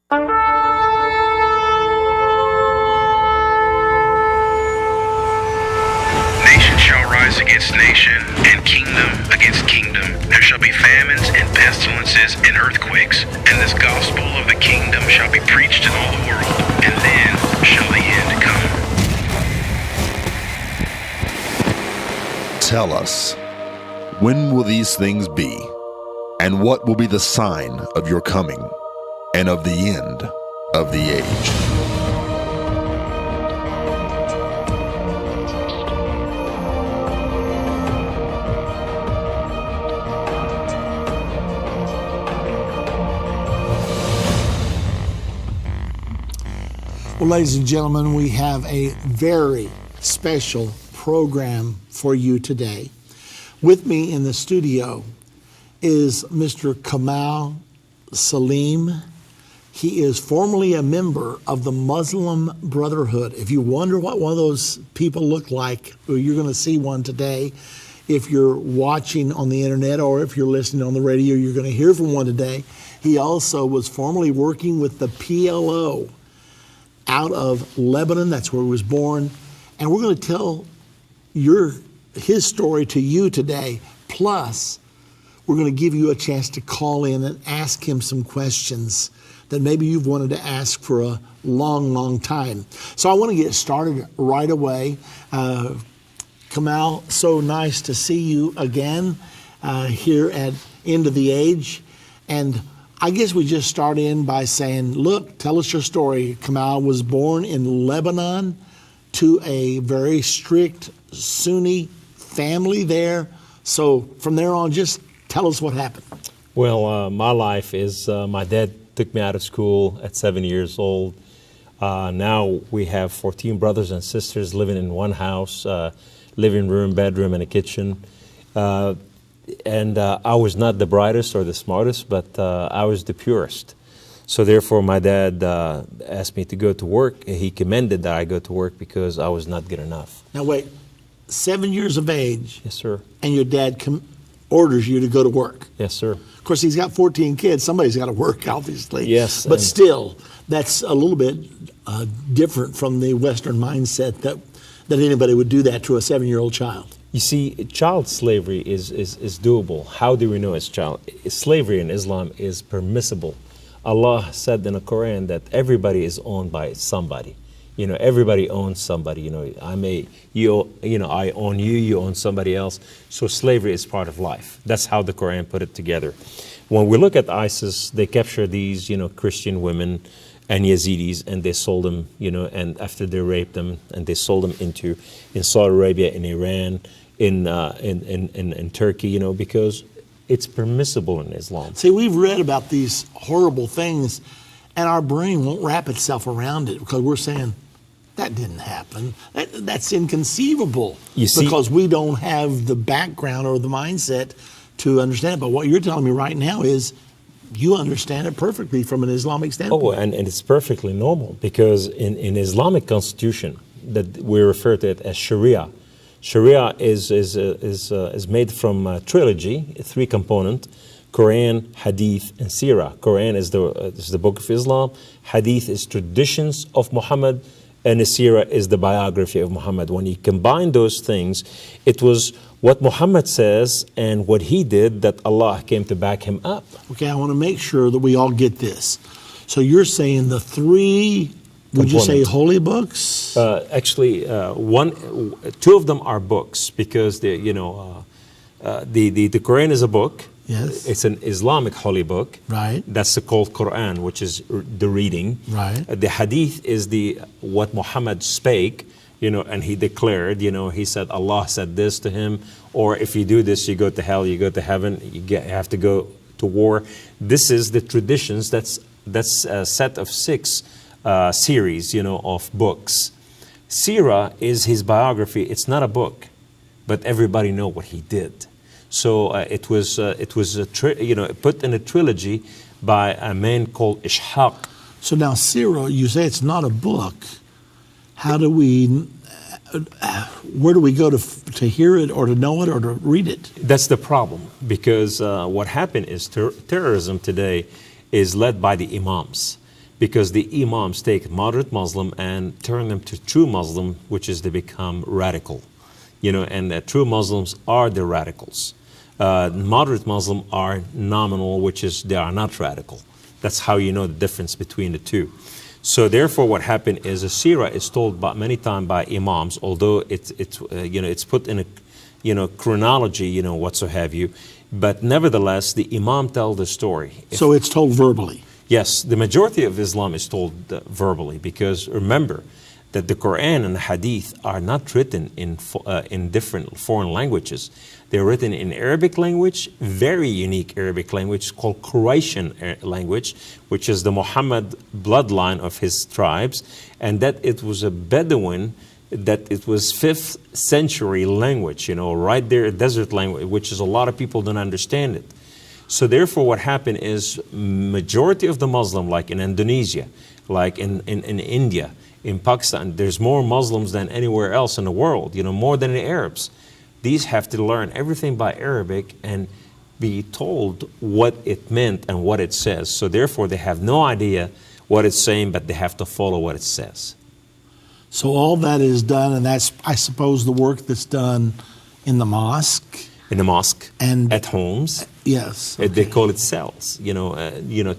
Nation shall rise against nation, and kingdom against kingdom. There shall be famines and pestilences and earthquakes, and this gospel of the kingdom shall be preached in all the world, and then shall the end come. Tell us, when will these things be? And what will be the sign of your coming and of the end of the age? Well, ladies and gentlemen, we have a very special program for you today. With me in the studio is Mr. Kamal Saleem. He is formerly a member of the Muslim Brotherhood. If you wonder what one of those people look like, well, you're going to see one today. If you're watching on the internet or if you're listening on the radio, you're going to hear from one today. He also was formerly working with the PLO out of Lebanon. That's where he was born. And we're going to tell his story to you today. Plus, we're going to give you a chance to call in and ask him some questions that maybe you've wanted to ask for a long, long time. So I want to get started right away. Kamal, so nice to see you again here at End of the Age. And I guess we just start in by saying, look, tell us your story. Kamal was born in Lebanon to a very strict Sunni family there. So from there on, just tell us what happened. Well, my life is, my dad took me out of school at 7 years old. Now we have 14 brothers and sisters living in one house, living room, bedroom, and a kitchen. And I was not the brightest or the smartest, but I was the purest. So therefore, my dad asked me to go to work. He commended that I go to work because I was not good enough. Now wait, 7 years of age. Yes, sir. And your dad orders you to go to work. Yes, sir. Of course, he's got 14 kids. Somebody's got to work, obviously. Yes. But still, that's a little bit different from the Western mindset that anybody would do that to a 7-year-old child. You see, child slavery is doable. How do we know it's child? Slavery in Islam is permissible. Allah said in the Quran that everybody is owned by somebody. You know, everybody owns somebody. You know, I own you, you own somebody else. So slavery is part of life. That's how the Quran put it together. When we look at ISIS, they capture these, Christian women and Yazidis, and they sold them, and after they raped them, and they sold them in Saudi Arabia, in Iran, in Turkey, because it's permissible in Islam. See, we've read about these horrible things, and our brain won't wrap itself around it because we're saying, that didn't happen. That's inconceivable. Because we don't have the background or the mindset to understand it. But what you're telling me right now is you understand it perfectly from an Islamic standpoint. Oh, and it's perfectly normal because in Islamic constitution that we refer to it as Sharia. Sharia is made from a trilogy, a 3-component: Quran, Hadith, and Sirah. Quran is the book of Islam. Hadith is traditions of Muhammad, and the Sirah is the biography of Muhammad. When you combine those things, it was what Muhammad says and what he did that Allah came to back him up. Okay, I want to make sure that we all get this. So you're saying the 3, would you say holy books? Actually, 2 of them are books because the Quran is a book. Yes. It's an Islamic holy book. Right. That's called Quran, which is the reading. Right. The Hadith is what Muhammad spake, and he declared, he said Allah said this to him, or if you do this, you go to hell, you go to heaven, you have to go to war. This is the traditions. That's a set of 6 series, of books. Sirah is his biography. It's not a book, but everybody know what he did. So it was put in a trilogy by a man called Ishaq. So now Sirah, you say it's not a book. How do we? Where do we go to hear it or to know it or to read it? That's the problem, because what happened is terrorism today is led by the imams. because the imams take moderate Muslim and turn them to true Muslim, which is they become radical. And true Muslims are the radicals. Moderate Muslim are nominal, which is they are not radical. That's how you know the difference between the two. So therefore, what happened is a seerah is told many times by imams, although it's put in a chronology, what so have you, but nevertheless the imam tells the story. So it's told verbally. Yes, the majority of Islam is told verbally, because remember that the Quran and the Hadith are not written in different foreign languages. They're written in Arabic language, very unique Arabic language called Quraysh language, which is the Muhammad bloodline of his tribes, and that it was a Bedouin, that it was 5th century language, right there, a desert language, which is a lot of people don't understand it. So therefore what happened is majority of the Muslim, like in Indonesia, like in India, in Pakistan, there's more Muslims than anywhere else in the world, more than the Arabs. These have to learn everything by Arabic and be told what it meant and what it says. So therefore they have no idea what it's saying, but they have to follow what it says. So all that is done, and that's, I suppose, the work that's done in the mosque. In the mosque, and at homes. Yes. Okay. They call it cells.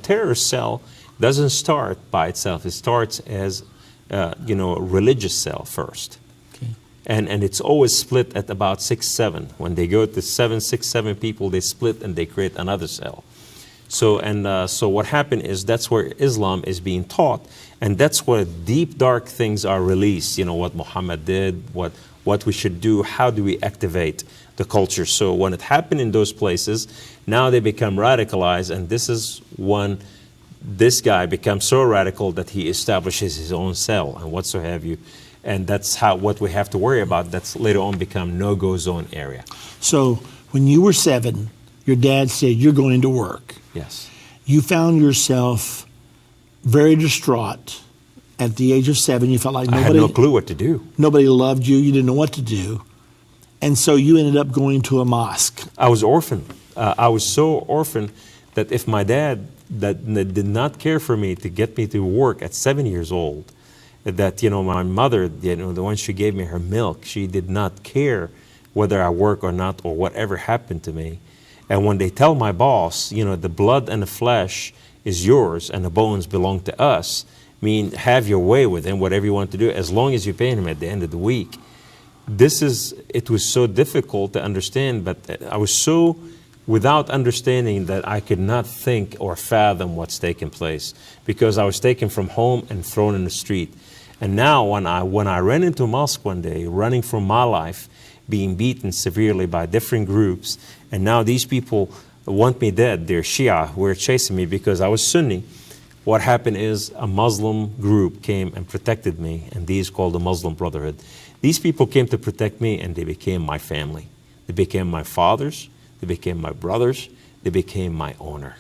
Terrorist cell doesn't start by itself. It starts as a religious cell first. Okay. And it's always split at about 6, 7. When they go to 7, 6, 7 people, they split and they create another cell. So what happened is that's where Islam is being taught, and that's where deep dark things are released. What Muhammad did, what we should do, how do we activate the culture. So when it happened in those places, now they become radicalized, and this is when this guy becomes so radical that he establishes his own cell and what so have you. And that's what we have to worry about. That's later on become no-go zone area. So when you were 7, your dad said, you're going to work. Yes. You found yourself very distraught at the age of 7. You felt like I had no clue what to do. Nobody loved you. You didn't know what to do. And so you ended up going to a mosque. I was orphaned. I was so orphaned that if my dad that did not care for me to get me to work at 7 years old, that, my mother, the one she gave me her milk, she did not care whether I work or not or whatever happened to me. And when they tell my boss, the blood and the flesh is yours and the bones belong to us, have your way with him, whatever you want to do, as long as you pay him at the end of the week. It was so difficult to understand, but I was so without understanding that I could not think or fathom what's taking place, because I was taken from home and thrown in the street. And now when I ran into a mosque one day, running from my life, being beaten severely by different groups, and now these people want me dead, they're Shia, who were chasing me because I was Sunni. What happened is a Muslim group came and protected me, and these called the Muslim Brotherhood. These people came to protect me, and they became my family. They became my fathers, they became my brothers, they became my owner.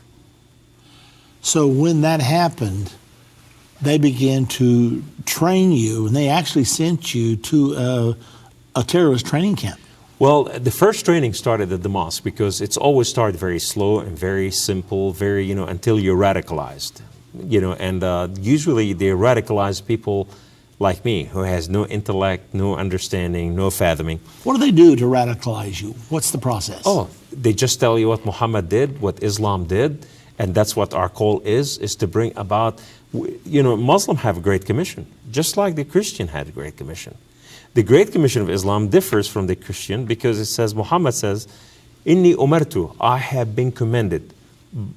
So when that happened, they began to train you, and they actually sent you to a terrorist training camp. Well, the first training started at the mosque, because it's always started very slow and very simple, until you're radicalized. And usually they radicalize people like me, who has no intellect, no understanding, no fathoming. What do they do to radicalize you? What's the process? Oh, they just tell you what Muhammad did, what Islam did, and that's what our call is to bring about, Muslim have a Great Commission, just like the Christian had a Great Commission. The Great Commission of Islam differs from the Christian because it says, Muhammad says, Inni umartu, I have been commanded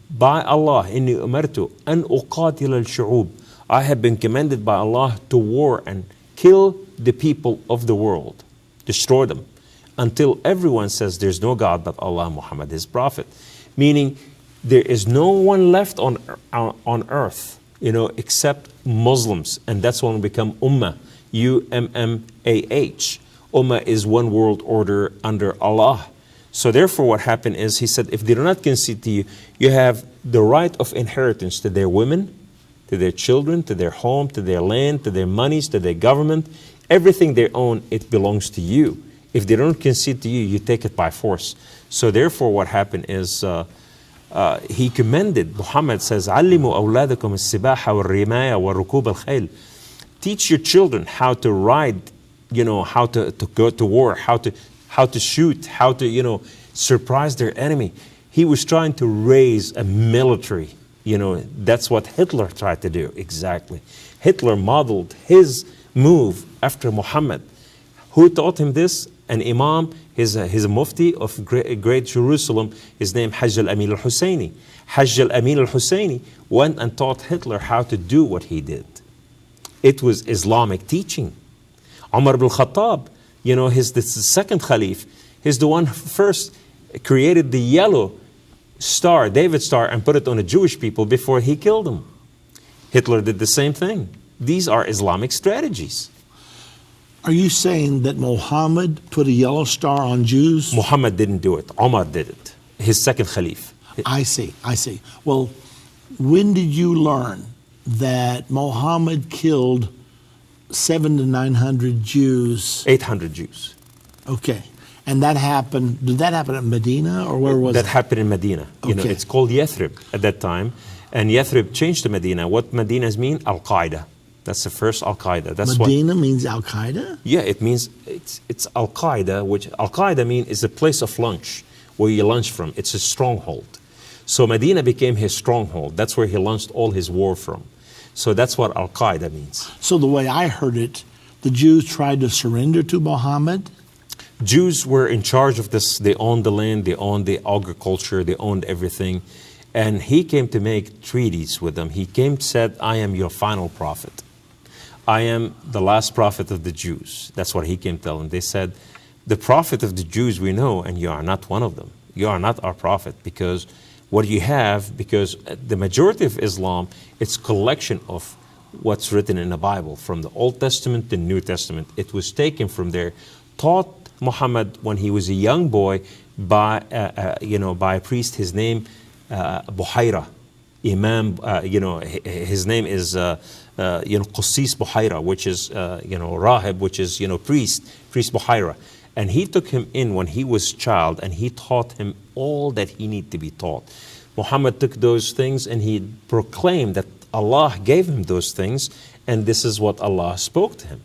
by Allah, Inni umartu, an uqatil al-shu'ub, I have been commanded by Allah to war and kill the people of the world, destroy them, until everyone says there's no God but Allah, Muhammad, his prophet. Meaning there is no one left on earth, except Muslims, and that's when we become Ummah, U-M-M-A-H. Ummah is one world order under Allah. So therefore what happened is, he said, if they do not concede to you, you have the right of inheritance to their women, to their children, to their home, to their land, to their monies, to their government. Everything they own, it belongs to you. If they don't concede to you, you take it by force. So therefore what happened is, he commended, Muhammad says, علموا أولادكم السباحة والرماية وركوب الخيل. Teach your children how to ride, how to go to war, how to shoot, how to, surprise their enemy. He was trying to raise a military. That's what Hitler tried to do, exactly. Hitler modeled his move after Muhammad. Who taught him this? An imam, he's a mufti of great Jerusalem. His name Hajj al-Amin al-Husayni. Hajj al-Amin al-Husayni went and taught Hitler how to do what he did. It was Islamic teaching. Umar ibn al-Khattab, the second Khalif, he's the one who first created the yellow star, David star, and put it on the Jewish people before he killed them. Hitler did the same thing. These are Islamic strategies. Are you saying that Muhammad put a yellow star on Jews? Muhammad didn't do it. Umar did it. His second Khalif. I see. Well, when did you learn that Muhammad killed 700 to 900 Jews? 800 Jews. Okay. And that happened, did that happen in Medina or where was it? That happened in Medina. Okay. It's called Yathrib at that time. And Yathrib changed to Medina. What Medinas mean? Al-Qaeda. That's the first Al-Qaeda. That's Medina means Al-Qaeda? Yeah, it means, it's Al-Qaeda, which Al-Qaeda means is a place of lunch, where you lunch from. It's a stronghold. So Medina became his stronghold. That's where he launched all his war from. So that's what Al-Qaeda means. So the way I heard it, the Jews tried to surrender to Muhammad? Jews were in charge of this. They owned the land, they owned the agriculture, they owned everything. And he came to make treaties with them. He came and said, I am your final prophet. I am the last prophet of the Jews. That's what he came to tell them. They said, the prophet of the Jews we know, and you are not one of them. You are not our prophet, because what you have, because the majority of Islam, it's collection of what's written in the Bible, from the Old Testament to New Testament. It was taken from there, taught Muhammad when he was a young boy by a priest. His name Buhaira, Imam. His name is Qassis Buhaira, which is Rahib, which is priest Buhaira. And he took him in when he was a child, and he taught him all that he needed to be taught. Muhammad took those things and he proclaimed that Allah gave him those things, and this is what Allah spoke to him.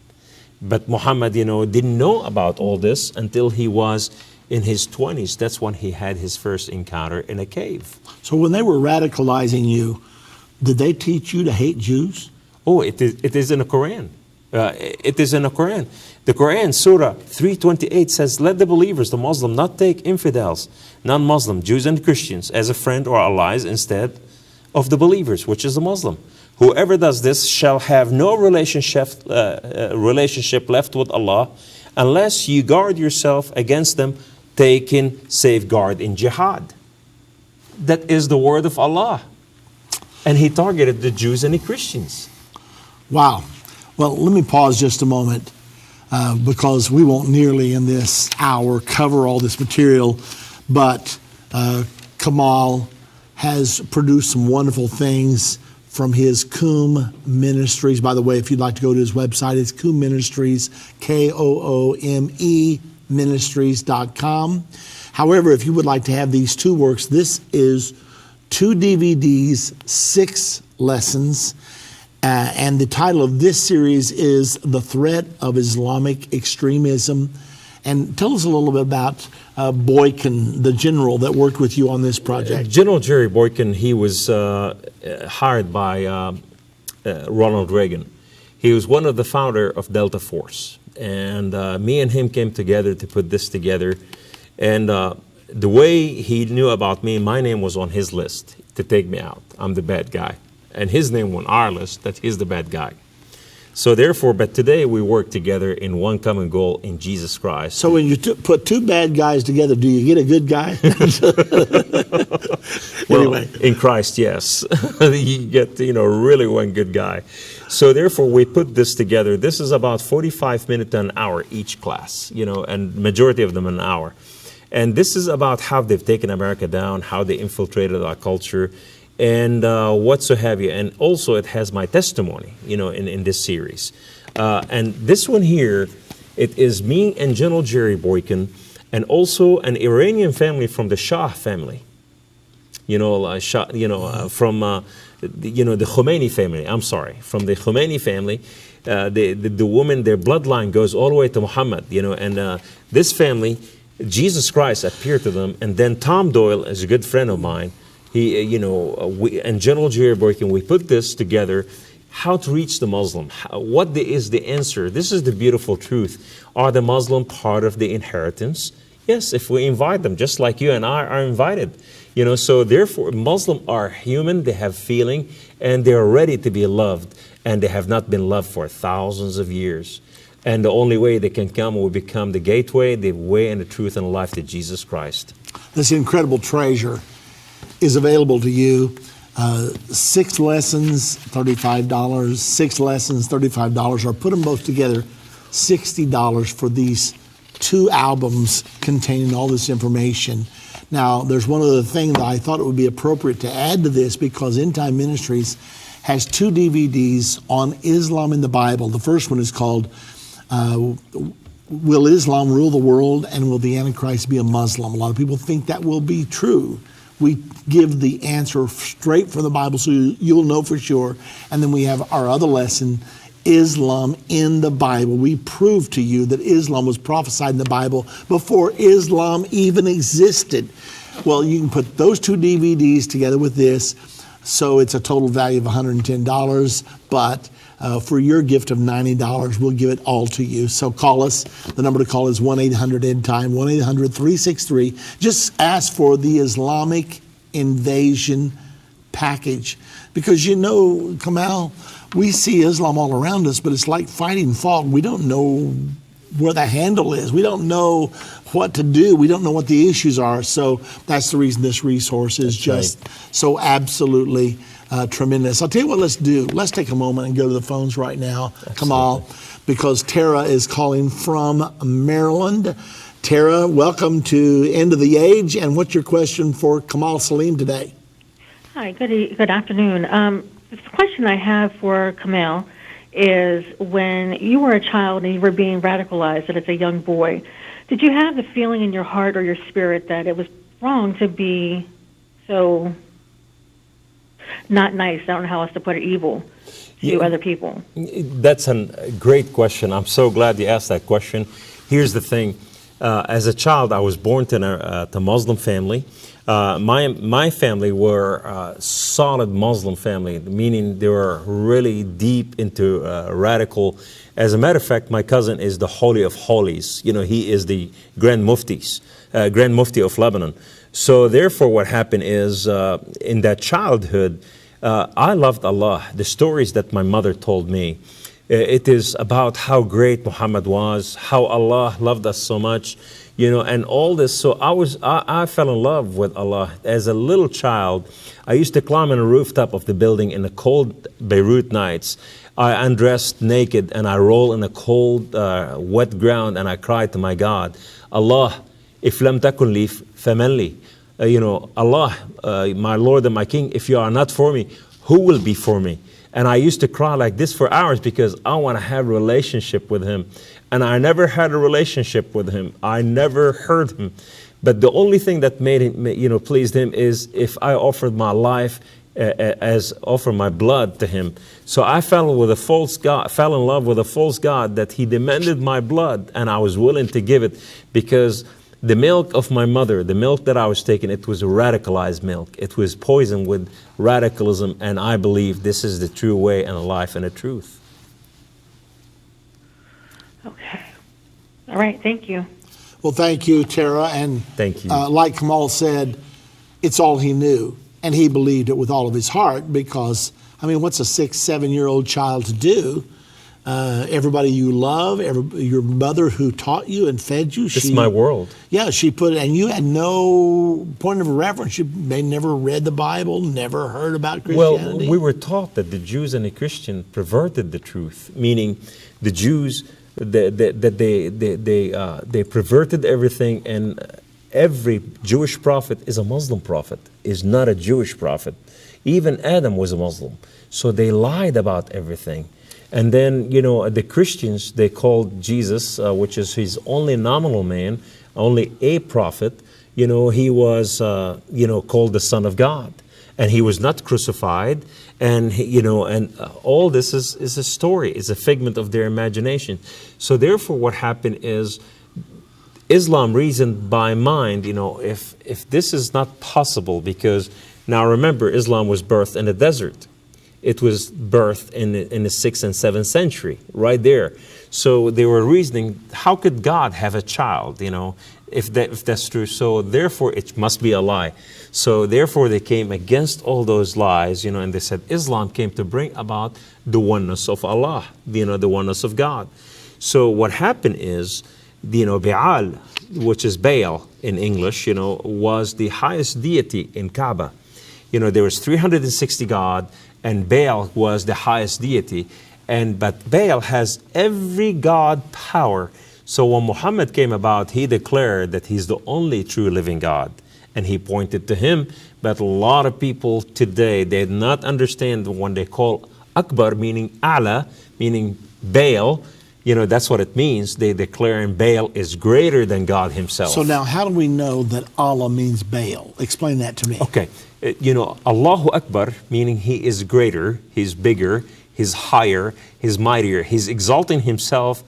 But Muhammad, didn't know about all this until he was in his 20s. That's when he had his first encounter in a cave. So when they were radicalizing you, did they teach you to hate Jews? Oh, it is in the Quran. It is in the Quran. The Quran, Surah 328 says, let the believers, the Muslim, not take infidels, non-Muslim, Jews and Christians, as a friend or allies instead of the believers, which is the Muslim. Whoever does this shall have no relationship left with Allah unless you guard yourself against them, taking safeguard in jihad. That is the word of Allah. And he targeted the Jews and the Christians. Wow. Well, let me pause just a moment because we won't nearly in this hour cover all this material, but Kamal has produced some wonderful things from his Koom Ministries. By the way, if you'd like to go to his website, it's Koom Ministries, Koome Ministries.com. However, if you would like to have these two works, this is 2 DVDs, 6 lessons. And the title of this series is The Threat of Islamic Extremism. And tell us a little bit about Boykin, the general that worked with you on this project. General Jerry Boykin, he was hired by Ronald Reagan. He was one of the founder of Delta Force. And me and him came together to put this together. And the way he knew about me, my name was on his list to take me out. I'm the bad guy. And his name on our list, that he's the bad guy. So therefore, but today we work together in one common goal in Jesus Christ. So when you put two bad guys together, do you get a good guy? Well, anyway. In Christ, yes. You get, really one good guy. So therefore, we put this together. This is about 45 minutes to an hour each class, and majority of them an hour. And this is about how they've taken America down, how they infiltrated our culture, and what so have you. And also it has my testimony, in this series. And this one here, it is me and General Jerry Boykin, and also an Iranian family from the Shah family. from the Khomeini family. I'm sorry, from the Khomeini family. The woman, their bloodline goes all the way to Muhammad, and this family, Jesus Christ appeared to them, and then Tom Doyle is a good friend of mine. He, we and General Jerry Boykin, we put this together. How to reach the Muslim? Is the answer? This is the beautiful truth. Are the Muslim part of the inheritance? Yes, if we invite them, just like you and I are invited. So therefore, Muslims are human. They have feeling, and they are ready to be loved, and they have not been loved for thousands of years. And the only way they can come will become the gateway, the way, and the truth and life to Jesus Christ. This incredible treasure is available to you. 6 lessons, $35. 6 lessons, $35. Or put them both together, $60 for these 2 albums containing all this information. Now, there's one other thing that I thought it would be appropriate to add to this, because Endtime Ministries has 2 DVDs on Islam in the Bible. The first one is called Will Islam Rule the World, and Will the Antichrist Be a Muslim? A lot of people think that will be true. We give the answer straight from the Bible, so you'll know for sure. And then we have our other lesson, Islam in the Bible. We prove to you that Islam was prophesied in the Bible before Islam even existed. Well, you can put those 2 DVDs together with this, so it's a total value of $110. But for your gift of $90, we'll give it all to you. So call us. The number to call is 1-800-ENDTIME, 1-800-363. Just ask for the Islamic Invasion package. Because Kamal, we see Islam all around us, but it's like fighting fog. We don't know where the handle is. We don't know what to do. We don't know what the issues are. So that's the reason this resource is so absolutely tremendous. I'll tell you what let's do. Let's take a moment and go to the phones right now, absolutely. Kamal, because Tara is calling from Maryland. Tara, welcome to End of the Age. And what's your question for Kamal Saleem today? Hi, good afternoon. The question I have for Kamal is, when you were a child and you were being radicalized as a young boy, did you have the feeling in your heart or your spirit that it was wrong to be so not nice, I don't know how else to put it, evil to other people? That's a great question. I'm so glad you asked that question. Here's the thing. As a child, I was born to a Muslim family. My family were a solid Muslim family, meaning they were really deep into radical. As a matter of fact, my cousin is the Holy of Holies. He is the Grand Mufti of Lebanon. So therefore, what happened is, in that childhood, I loved Allah. The stories that my mother told me, it is about how great Muhammad was, how Allah loved us so much, and all this. So I fell in love with Allah. As a little child, I used to climb on the rooftop of the building in the cold Beirut nights. I undressed naked and I roll in the cold, wet ground, and I cried to my God, Allah, if lam takun li faman li. Allah, my Lord and my King, if you are not for me, who will be for me? And I used to cry like this for hours because I want to have a relationship with Him. And I never had a relationship with Him. I never heard Him. But the only thing that made Him, pleased Him is if I offered my life offer my blood to Him. So I fell in love with a false God that He demanded my blood, and I was willing to give it because the milk of my mother, the milk that I was taking, it was radicalized milk. It was poisoned with radicalism, and I believe this is the true way and the life and the truth. Okay. All right. Thank you. Well, thank you, Tara. And thank you. Like Kamal said, it's all he knew, and he believed it with all of his heart because, what's a 6-7-year-old child to do? Everybody you love, your mother who taught you and fed you. This is my world. Yeah, she put it, and you had no point of reference. They never read the Bible, never heard about Christianity. Well, we were taught that the Jews and the Christian perverted the truth, meaning the Jews, they perverted everything, and every Jewish prophet is a Muslim prophet, is not a Jewish prophet. Even Adam was a Muslim. So they lied about everything. And then, the Christians, they called Jesus, which is his only nominal man, only a prophet, he was, called the Son of God. And he was not crucified. And, all this is a story, is a figment of their imagination. So therefore what happened is Islam reasoned by mind, if this is not possible, because now remember, Islam was birthed in the desert. It was birthed in the 6th and 7th century, right there. So they were reasoning, how could God have a child, if that's true? So therefore it must be a lie. So therefore they came against all those lies, and they said Islam came to bring about the oneness of Allah, the oneness of God. So what happened is, Baal, which is Baal in English, was the highest deity in Kaaba. There was 360 God, and Baal was the highest deity. But Baal has every God power. So when Muhammad came about, he declared that he's the only true living God. And he pointed to him. But a lot of people today, they do not understand when they call Akbar, meaning A'la, meaning Baal. That's what it means. They declare and Baal is greater than God himself. So now how do we know that Allah means Baal? Explain that to me. Okay. Allahu Akbar, meaning he is greater, he's bigger, he's higher, he's mightier. He's exalting himself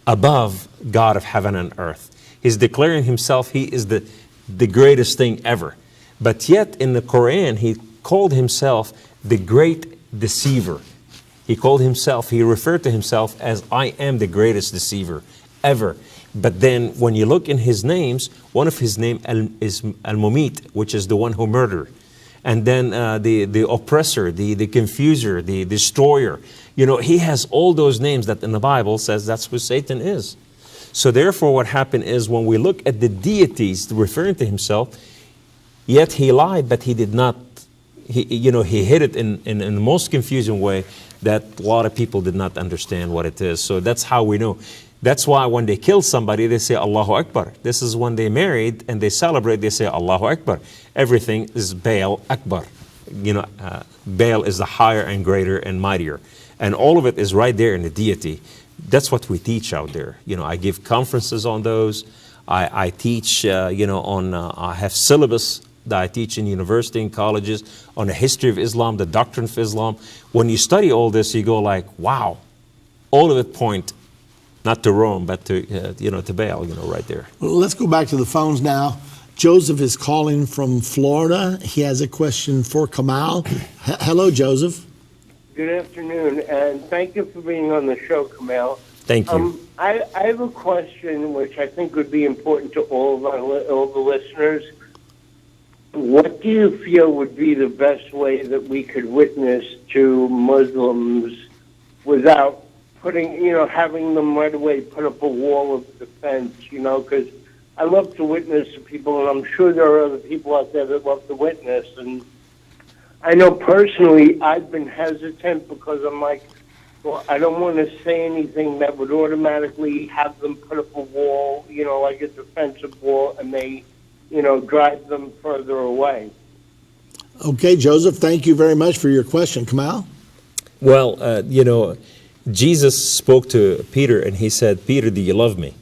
above God of heaven and earth. He's declaring himself he is the greatest thing ever. But yet in the Quran, he called himself the great deceiver. He referred to himself as, I am the greatest deceiver ever. But then when you look in his names, one of his names is Al-Mumit, which is the one who murdered. And then the oppressor, the confuser, the destroyer. He has all those names that in the Bible says that's who Satan is. So therefore what happened is when we look at the deities referring to himself, yet he lied, but he did not, he hid it in the most confusing way that a lot of people did not understand what it is. So that's how we know. That's why when they kill somebody, they say Allahu Akbar. This is when they married and they celebrate, they say Allahu Akbar. Everything is Baal Akbar. Baal is the higher and greater and mightier. And all of it is right there in the deity. That's what we teach out there. I give conferences on those. I teach, I have syllabus that I teach in university and colleges on the history of Islam, the doctrine of Islam. When you study all this, you go like, wow, all of it point not to Rome, but to, to Baal, right there. Well, let's go back to the phones now. Joseph is calling from Florida. He has a question for Kamal. Hello, Joseph. Good afternoon, and thank you for being on the show, Kamal. Thank you. I have a question which I think would be important to all the listeners. What do you feel would be the best way that we could witness to Muslims without putting, having them right away put up a wall of defense, because I love to witness to people, and I'm sure there are other people out there that love to witness. And I know personally I've been hesitant because I'm like, well, I don't want to say anything that would automatically have them put up a wall, like a defensive wall, and they, drive them further away. Okay, Joseph, thank you very much for your question. Kamal? Well, Jesus spoke to Peter and he said, Peter, do you love me?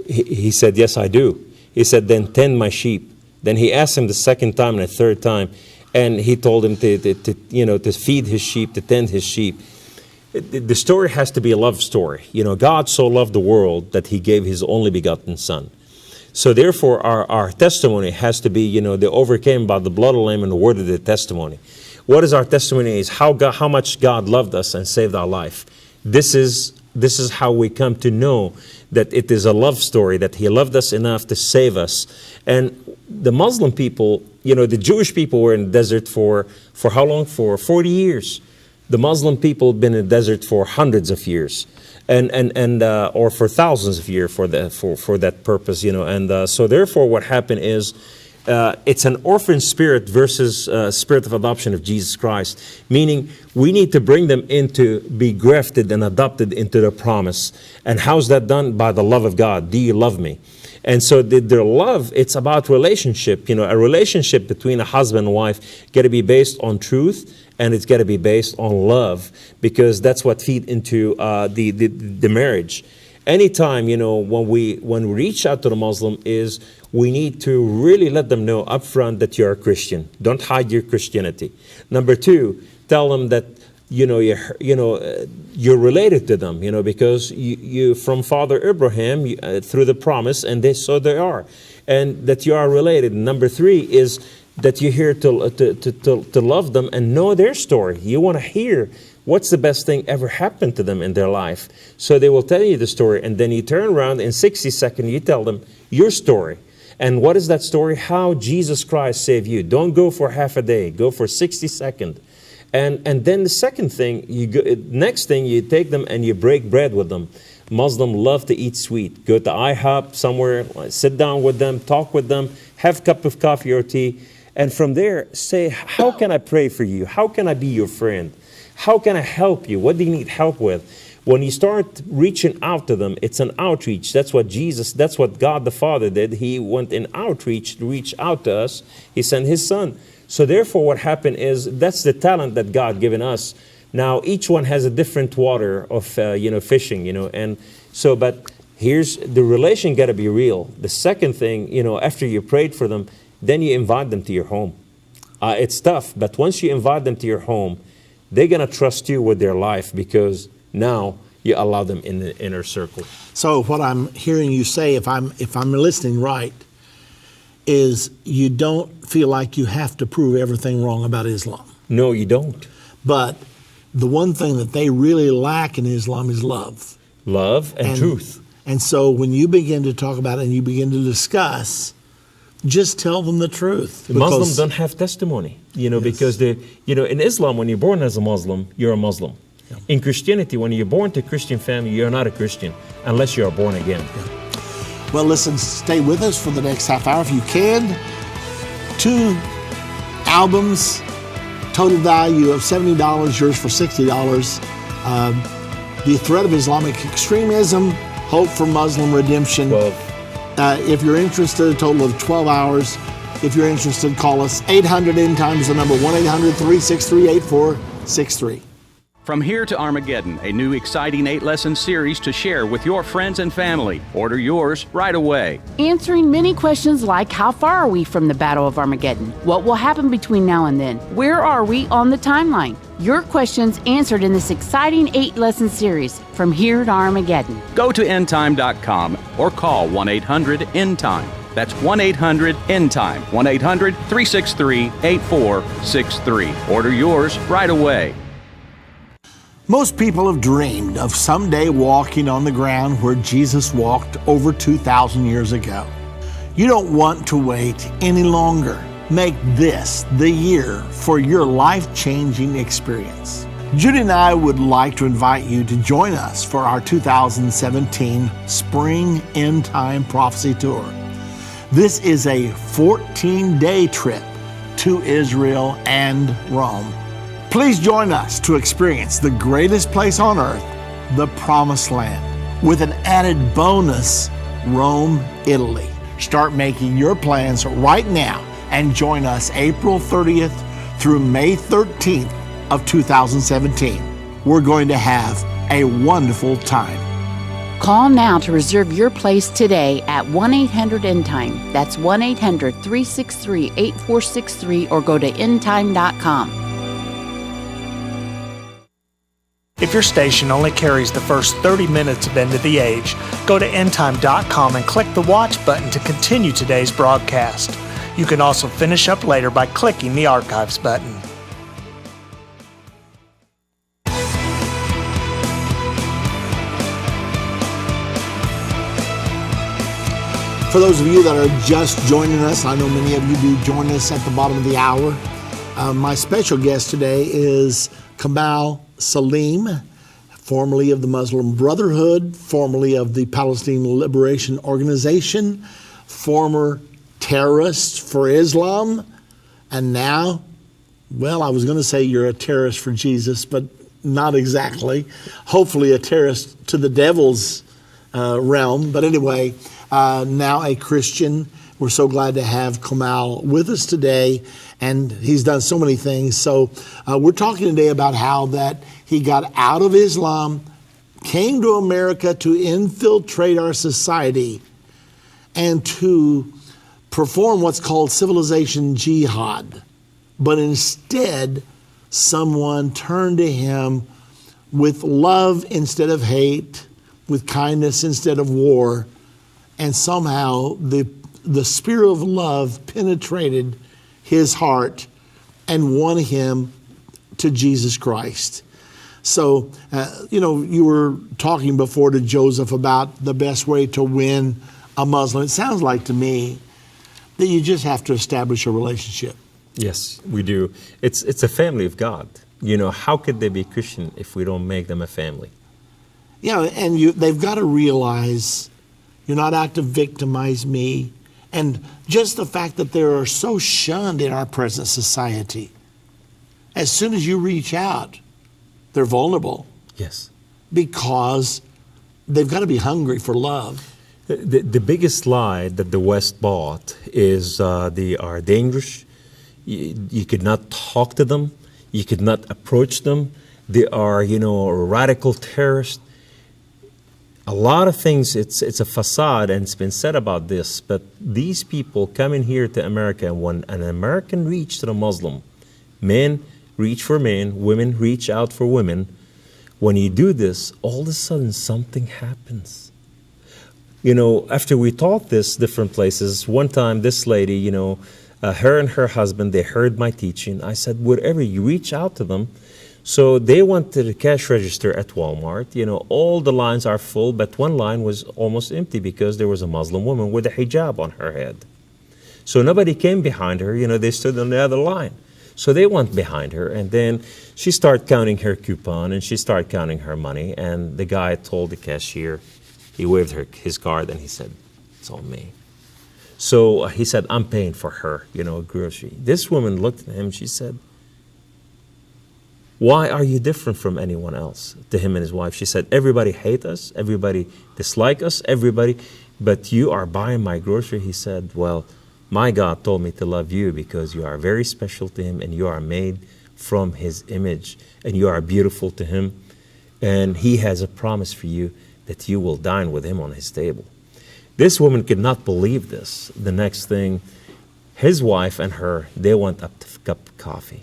He said, yes, I do. He said, then tend my sheep. Then he asked him the second time and the third time, and he told him to feed his sheep, to tend his sheep. The story has to be a love story. God so loved the world that he gave his only begotten son. So therefore, our testimony has to be, they overcame by the blood of the Lamb and the word of the testimony. What is our testimony is how much God loved us and saved our life. This is how we come to know that it is a love story, that he loved us enough to save us. And the Muslim people, the Jewish people were in the desert for how long? For 40 years. The Muslim people have been in the desert for hundreds of years. Or for thousands of years for that purpose, And so therefore what happened is, it's an orphan spirit versus spirit of adoption of Jesus Christ, meaning we need to bring them into, be grafted and adopted into the promise. And how's that done? By the love of God. Do you love me? And so their love, it's about relationship. A relationship between a husband and wife got to be based on truth, and it's got to be based on love, because that's what feeds into the marriage. anytime, when we reach out to the Muslim, is we need to really let them know up front that you're a Christian. Don't hide your Christianity. Number two, tell them that you're related to them, because you from Father Abraham through the promise, and so they are, and that you are related. Number three is that you're here to love them and know their story. You want to hear what's the best thing ever happened to them in their life. So they will tell you the story, and then you turn around in 60 seconds, you tell them your story. And what is that story? How Jesus Christ saved you. Don't go for half a day. Go for 60 seconds. And then the second thing, next thing, you take them and you break bread with them. Muslims love to eat sweet. Go to IHOP somewhere, sit down with them, talk with them, have a cup of coffee or tea. And from there, say, how can I pray for you? How can I be your friend? How can I help you? What do you need help with? When you start reaching out to them, it's an outreach. That's what God the Father did. He went in outreach to reach out to us. He sent His Son. So therefore what happened is, that's the talent that God given us. Now each one has a different water of fishing, and so, but here's the relation got to be real. The second thing, after you prayed for them, then you invite them to your home. It's tough, but once you invite them to your home, they're going to trust you with their life, because now you allow them in the inner circle. So what I'm hearing you say, if I'm listening right, is you don't feel like you have to prove everything wrong about Islam. No, you don't. But the one thing that they really lack in Islam is love. Love and truth. And so when you begin to talk about it and you begin to discuss, just tell them the truth. Muslims don't have testimony, Yes. because in Islam, when you're born as a Muslim, you're a Muslim. Yeah. In Christianity, when you're born to a Christian family, you're not a Christian unless you are born again. Yeah. Well, listen, stay with us for the next half hour if you can. 2 albums, total value of $70, yours for $60. The Threat of Islamic Extremism, Hope for Muslim Redemption. 12. If you're interested, a total of 12 hours. If you're interested, call us. 800 Endtime is the number, 1-800-363-8463. From Here to Armageddon, a new exciting 8-lesson series to share with your friends and family. Order yours right away. Answering many questions like, how far are we from the Battle of Armageddon? What will happen between now and then? Where are we on the timeline? Your questions answered in this exciting 8-lesson series, From Here to Armageddon. Go to endtime.com or call 1-800-ENDTIME. That's 1-800-ENDTIME, 1-800-363-8463. Order yours right away. Most people have dreamed of someday walking on the ground where Jesus walked over 2,000 years ago. You don't want to wait any longer. Make this the year for your life-changing experience. Judy and I would like to invite you to join us for our 2017 Spring End Time Prophecy Tour. This is a 14-day trip to Israel and Rome. Please join us to experience the greatest place on earth, the Promised Land, with an added bonus, Rome, Italy. Start making your plans right now and join us April 30th through May 13th of 2017. We're going to have a wonderful time. Call now to reserve your place today at 1-800-ENDTIME. That's 1-800-363-8463, or go to endtime.com. If your station only carries the first 30 minutes of End of the Age, go to endtime.com and click the watch button to continue today's broadcast. You can also finish up later by clicking the archives button. For those of you that are just joining us, I know many of you do join us at the bottom of the hour. My special guest today is Kamal Saleem, formerly of the Muslim Brotherhood, formerly of the Palestinian Liberation Organization, former terrorist for Islam, and now, well, I was going to say you're a terrorist for Jesus, but not exactly. Hopefully a terrorist to the devil's realm. But anyway, now a Christian. We're so glad to have Kamal with us today, and he's done so many things. So we're talking today about how that he got out of Islam, came to America to infiltrate our society and to perform what's called civilization jihad. But instead, someone turned to him with love instead of hate, with kindness instead of war, and somehow the spirit of love penetrated his heart and won him to Jesus Christ. So, you were talking before to Joseph about the best way to win a Muslim. It sounds like to me that you just have to establish a relationship. Yes, we do. It's a family of God. How could they be Christian if we don't make them a family? Yeah, and they've got to realize you're not out to victimize me. And just the fact that they are so shunned in our present society, as soon as you reach out, they're vulnerable. Yes. Because they've got to be hungry for love. The biggest lie that the West bought is they are dangerous. You could not talk to them. You could not approach them. They are, radical terrorists. A lot of things, it's a facade, and it's been said about this, but these people come in here to America, and when an American reaches to the Muslim, men reach for men, women reach out for women. When you do this, all of a sudden something happens. After we taught this different places, one time this lady, her and her husband, they heard my teaching. I said, whatever, you reach out to them. So they went to the cash register at Walmart. All the lines are full, but one line was almost empty because there was a Muslim woman with a hijab on her head. So nobody came behind her. They stood on the other line. So they went behind her, and then she started counting her coupon, and she started counting her money, and the guy told the cashier, he waved his card, and he said, it's all me. So he said, I'm paying for her, grocery. This woman looked at him, she said, why are you different from anyone else? To him and his wife. She said, everybody hate us, everybody dislike us, but you are buying my grocery. He said, well, my God told me to love you because you are very special to him and you are made from his image and you are beautiful to him. And he has a promise for you that you will dine with him on his table. This woman could not believe this. The next thing, his wife and her, they went up to a cup of coffee.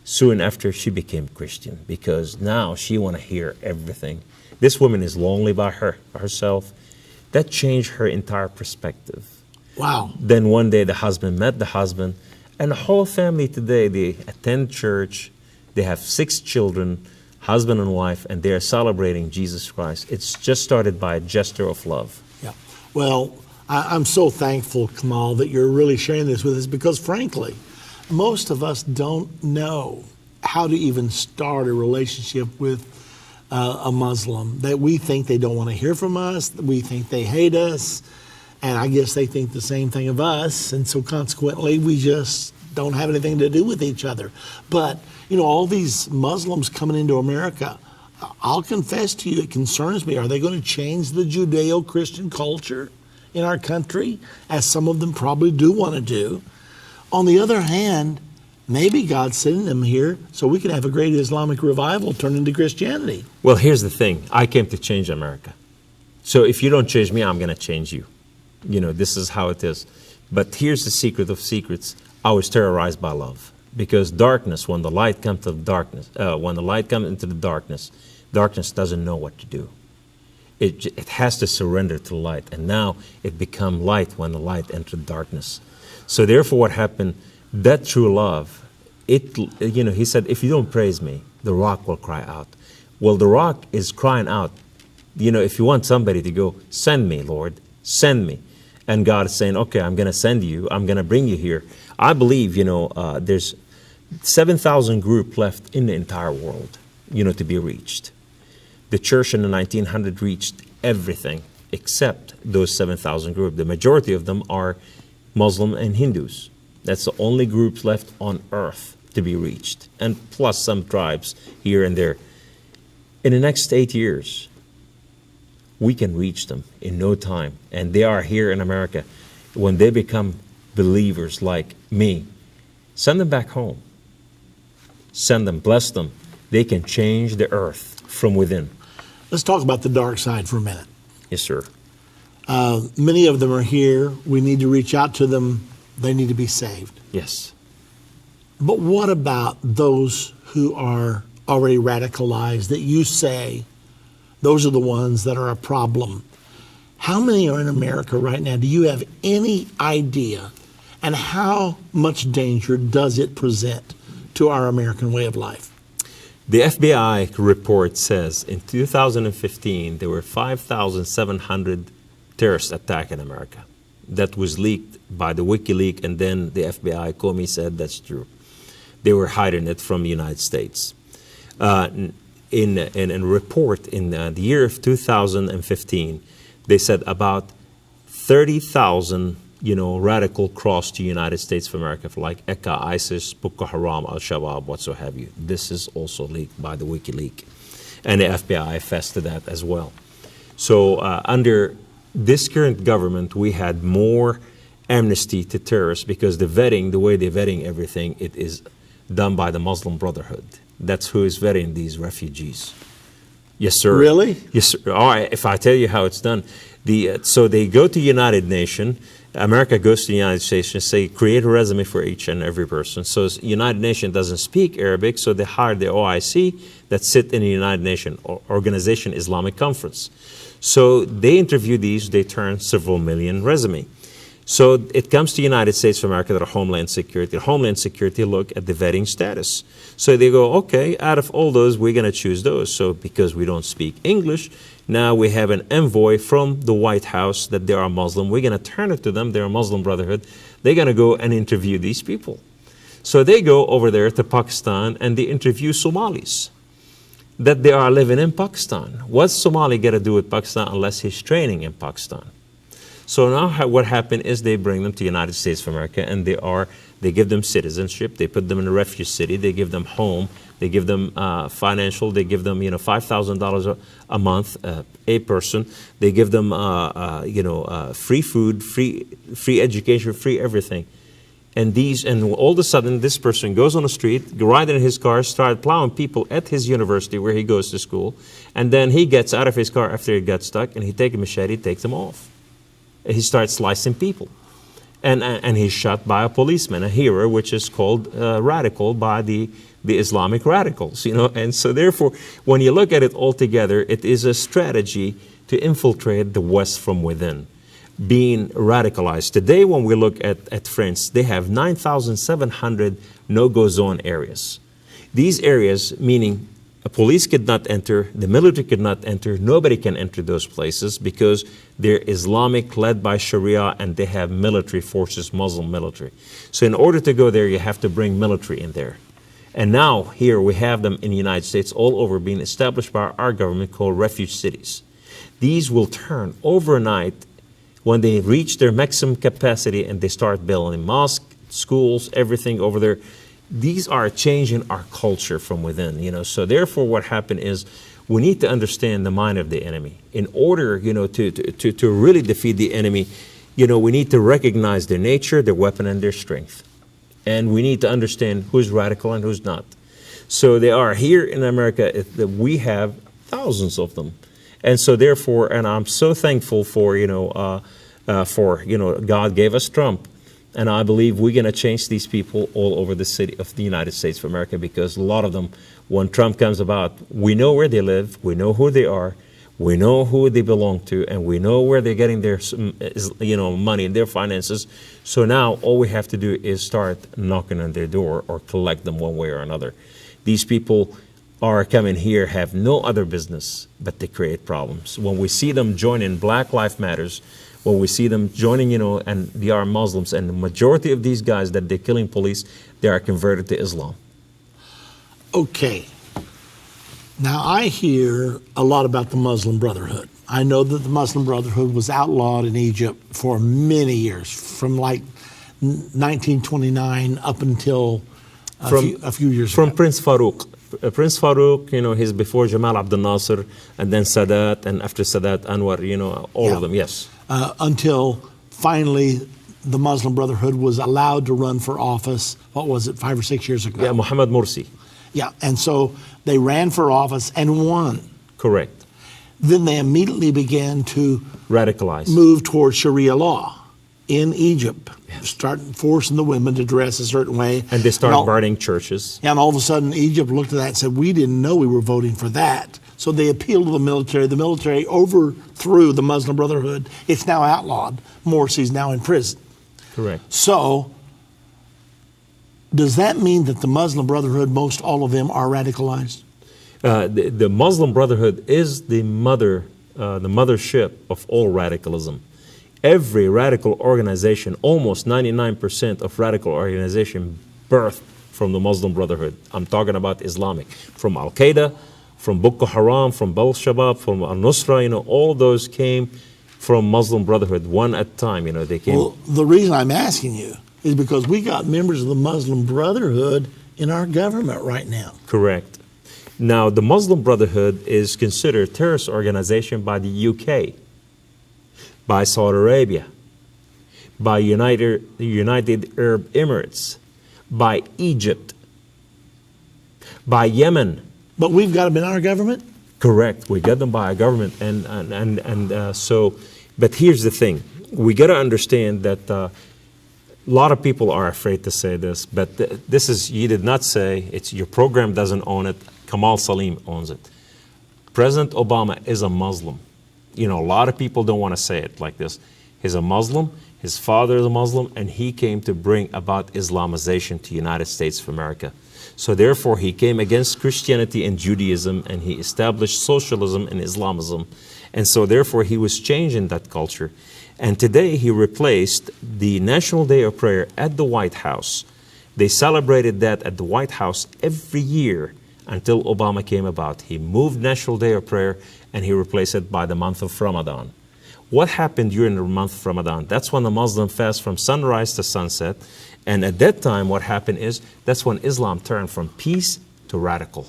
Soon after, she became Christian because now she want to hear everything. This woman is lonely by herself. That changed her entire perspective. Wow. Then one day the husband met the husband, and the whole family today, they attend church, they have 6 children, husband and wife, and they are celebrating Jesus Christ. It's just started by a gesture of love. Yeah. Well, I'm so thankful, Kamal, that you're really sharing this with us because, frankly, most of us don't know how to even start a relationship with a Muslim. That we think they don't want to hear from us, we think they hate us, and I guess they think the same thing of us, and so consequently we just don't have anything to do with each other. But, all these Muslims coming into America, I'll confess to you, it concerns me. Are they going to change the Judeo-Christian culture in our country, as some of them probably do want to do? On the other hand, maybe God's sending them here so we can have a great Islamic revival turn into Christianity. Well, here's the thing. I came to change America. So if you don't change me, I'm going to change you. This is how it is. But here's the secret of secrets. I was terrorized by love. Because darkness, when the light comes into the darkness, darkness doesn't know what to do. It has to surrender to the light. And now it become light when the light entered darkness. So therefore what happened, that true love, he said, if you don't praise me, the rock will cry out. Well, the rock is crying out. If you want somebody to go, send me, Lord, send me. And God is saying, okay, I'm going to send you. I'm going to bring you here. I believe, there's 7,000 groups left in the entire world, to be reached. The church in the 1900s reached everything except those 7,000 groups. The majority of them are Muslim and Hindus. That's the only groups left on earth to be reached, and plus some tribes here and there. In the next 8 years, we can reach them in no time, and they are here in America. When they become believers like me, send them back home. Send them, bless them. They can change the earth from within. Let's talk about the dark side for a minute. Yes, sir. Many of them are here. We need to reach out to them. They need to be saved. Yes. But what about those who are already radicalized that you say those are the ones that are a problem? How many are in America right now? Do you have any idea? And how much danger does it present to our American way of life? The FBI report says in 2015 there were 5,700 terrorist attacks in America. That was leaked by the WikiLeaks, and then the FBI, Comey, said that's true. They were hiding it from the United States. In a report in the year of 2015, they said about 30,000 radical crossed the United States of America, like ECA, ISIS, Boko Haram, Al-Shabaab, whatso have you. This is also leaked by the WikiLeaks. And the FBI fessed to that as well. So under this current government, we had more amnesty to terrorists because the way they're vetting everything, it is done by the Muslim Brotherhood. That's who is vetting these refugees. Yes, sir. Really? Yes, sir. All right, if I tell you how it's done. So they go to United Nations. America goes to the United States and say, create a resume for each and every person. So United Nations doesn't speak Arabic, so they hire the OIC that sit in the United Nations Organization Islamic Conference. So they interview these, they turn several million resume. So it comes to the United States of America, that are Homeland Security. Homeland Security look at the vetting status. So they go, okay, out of all those, we're going to choose those. So because we don't speak English, now we have an envoy from the White House that they are Muslim. We're going to turn it to them. They're a Muslim Brotherhood. They're going to go and interview these people. So they go over there to Pakistan and they interview Somalis that they are living in Pakistan. What's Somali got to do with Pakistan unless he's training in Pakistan? So now what happened is they bring them to the United States of America, and they give them citizenship, they put them in a refuge city, they give them home, they give them financial, they give them $5,000 a month a person, they give them free food, free education, free everything. And all of a sudden this person goes on the street, riding in his car, started plowing people at his university where he goes to school, and then he gets out of his car after he got stuck, and he takes a machete, takes them off. He starts slicing people. And he's shot by a policeman, a hero, which is called radical by the Islamic radicals, And so therefore, when you look at it all together, it is a strategy to infiltrate the West from within, being radicalized. Today, when we look at France, they have 9,700 no-go zone areas. These areas, meaning a police could not enter, the military could not enter, nobody can enter those places because they're Islamic, led by Sharia, and they have military forces, Muslim military. So in order to go there, you have to bring military in there. And now here we have them in the United States all over, being established by our government, called refuge cities. These will turn overnight when they reach their maximum capacity and they start building mosques, schools, everything over there. These are changing our culture from within, So therefore, what happened is we need to understand the mind of the enemy. In order, to really defeat the enemy, we need to recognize their nature, their weapon, and their strength. And we need to understand who's radical and who's not. So they are here in America. We have thousands of them. And so therefore, and I'm so thankful for, God gave us Trump. And I believe we're going to change these people all over the city of the United States of America, because a lot of them, when Trump comes about, we know where they live, we know who they are, we know who they belong to, and we know where they're getting their money and their finances. So now all we have to do is start knocking on their door or collect them one way or another. These people are coming here, have no other business but to create problems. When we see them joining Black Lives Matters, when we see them joining, and they are Muslims, and the majority of these guys that they're killing police, they are converted to Islam. Okay. Now, I hear a lot about the Muslim Brotherhood. I know that the Muslim Brotherhood was outlawed in Egypt for many years, from like 1929 up until a few years ago. From Prince Farouk. Prince Farouk, he's before Jamal Abdel Nasser, and then Sadat, and after Sadat, Anwar, all of them, yes. Until finally the Muslim Brotherhood was allowed to run for office, 5 or 6 years ago? Yeah, Mohammed Morsi. Yeah, and so they ran for office and won. Correct. Then they immediately began to Radicalized. move toward Sharia law in Egypt, start forcing the women to dress a certain way. And they started burning churches. And all of a sudden, Egypt looked at that and said, we didn't know we were voting for that. So they appealed to the military. The military overthrew the Muslim Brotherhood. It's now outlawed. Morsi's now in prison. Correct. So does that mean that the Muslim Brotherhood, most all of them, are radicalized? The Muslim Brotherhood is the mothership of all radicalism. Every radical organization, almost 99% of radical organization birthed from the Muslim Brotherhood. I'm talking about Islamic. From Al-Qaeda, from Boko Haram, from Al-Shabaab, from Al-Nusra, all those came from Muslim Brotherhood, one at a time. They came. Well, the reason I'm asking you is because we got members of the Muslim Brotherhood in our government right now. Correct. Now, the Muslim Brotherhood is considered a terrorist organization by the UK, by Saudi Arabia, by the United Arab Emirates, by Egypt, by Yemen. But we've got them in our government? Correct. We got them by our government. But here's the thing. We got to understand that a lot of people are afraid to say this, but you did not say, your program doesn't own it. Kamal Saleem owns it. President Obama is a Muslim. A lot of people don't want to say it like this. He's a Muslim, his father is a Muslim, and he came to bring about Islamization to the United States of America. So therefore, he came against Christianity and Judaism, and he established socialism and Islamism. And so therefore, he was changing that culture. And today, he replaced the National Day of Prayer at the White House. They celebrated that at the White House every year until Obama came about. He moved National Day of Prayer and he replaced it by the month of Ramadan. What happened during the month of Ramadan? That's when the Muslim fast from sunrise to sunset. And at that time, what happened is that's when Islam turned from peace to radical.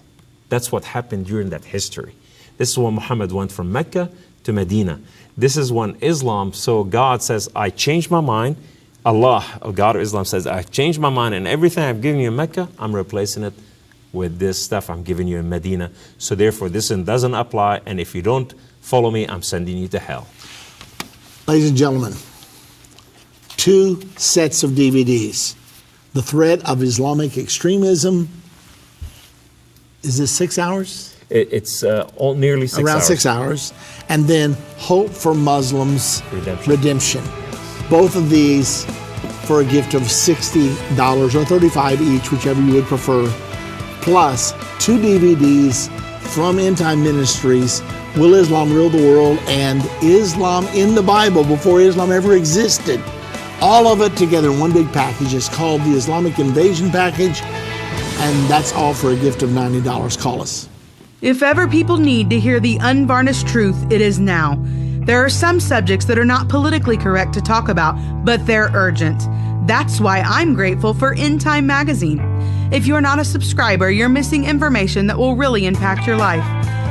That's what happened during that history. This is when Muhammad went from Mecca to Medina. This is when Islam, so God says, I changed my mind. Allah, God of Islam, says, I've changed my mind, and everything I've given you in Mecca, I'm replacing it with this stuff I'm giving you in Medina. So therefore, this doesn't apply, and if you don't follow me, I'm sending you to hell. Ladies and gentlemen, 2 sets of DVDs. The Threat of Islamic Extremism. Is this 6 hours? It's nearly 6 hours. Around 6 hours. And then Hope for Muslims Redemption. Both of these for a gift of $60 or $35 each, whichever you would prefer. Plus 2 DVDs from Endtime Ministries, Will Islam Rule the World, and Islam in the Bible before Islam ever existed. All of it together in one big package. It's called the Islamic Invasion Package, and that's all for a gift of $90. Call us. If ever people need to hear the unvarnished truth, it is now. There are some subjects that are not politically correct to talk about, but they're urgent. That's why I'm grateful for Endtime magazine. If you're not a subscriber, you're missing information that will really impact your life.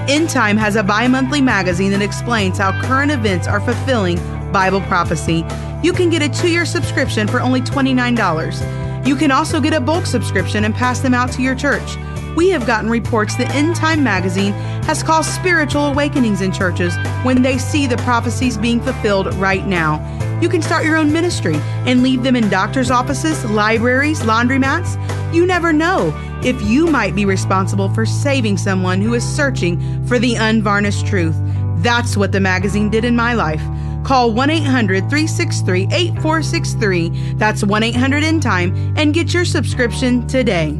Endtime has a bi-monthly magazine that explains how current events are fulfilling Bible prophecy. You can get a 2-year subscription for only $29. You can also get a bulk subscription and pass them out to your church. We have gotten reports that Endtime magazine has caused spiritual awakenings in churches when they see the prophecies being fulfilled right now. You can start your own ministry and leave them in doctors' offices, libraries, laundromats. You never know if you might be responsible for saving someone who is searching for the unvarnished truth. That's what the magazine did in my life. Call 1-800-363-8463. That's 1-800-ENDTIME and get your subscription today.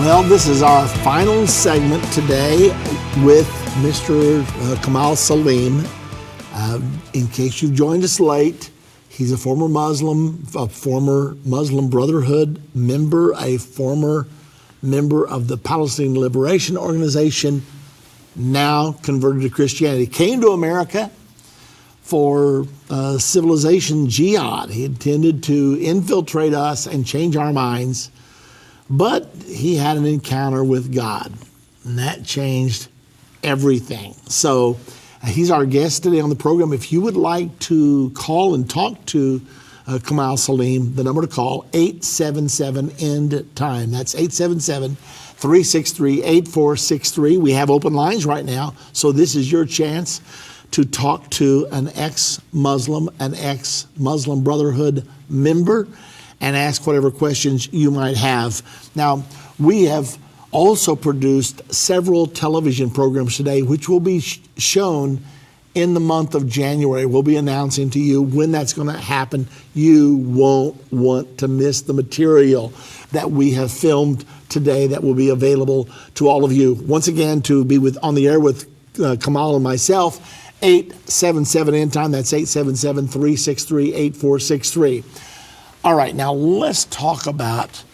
Well, this is our final segment today with Mr. Kamal Saleem. In case you've joined us late, he's a former Muslim Brotherhood member, a former member of the Palestinian Liberation Organization, now converted to Christianity. Came to America for civilization jihad. He intended to infiltrate us and change our minds. But he had an encounter with God, and that changed everything. So he's our guest today on the program. If you would like to call and talk to Kamal Saleem. The number to call, 877-END-TIME. That's 877-363-8463. We have open lines right now, so this is your chance to talk to an ex-Muslim, an ex-Muslim Brotherhood member, and ask whatever questions you might have. Now, we have also produced several television programs today, which will be shown in the month of January. We'll be announcing to you when that's going to happen. You won't want to miss the material that we have filmed today that will be available to all of you. Once again, to be on the air with Kamal and myself, 877-END-TIME. That's 877-363-8463. All right, now let's talk about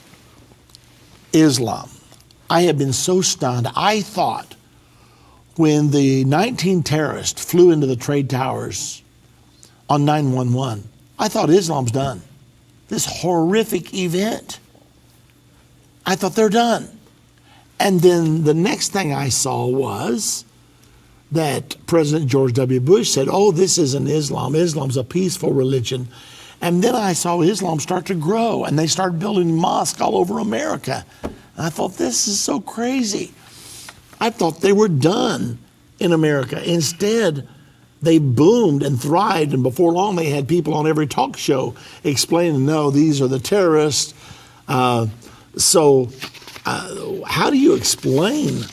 Islam. I have been so stunned. I thought when the 19 terrorists flew into the Trade Towers on 9/11, I thought Islam's done. This horrific event, I thought they're done. And then the next thing I saw was that President George W. Bush said, oh, this isn't Islam. Islam's a peaceful religion. And then I saw Islam start to grow, and they started building mosques all over America. I thought, this is so crazy. I thought they were done in America. Instead, they boomed and thrived, and before long they had people on every talk show explaining, no, these are the terrorists. How do you explain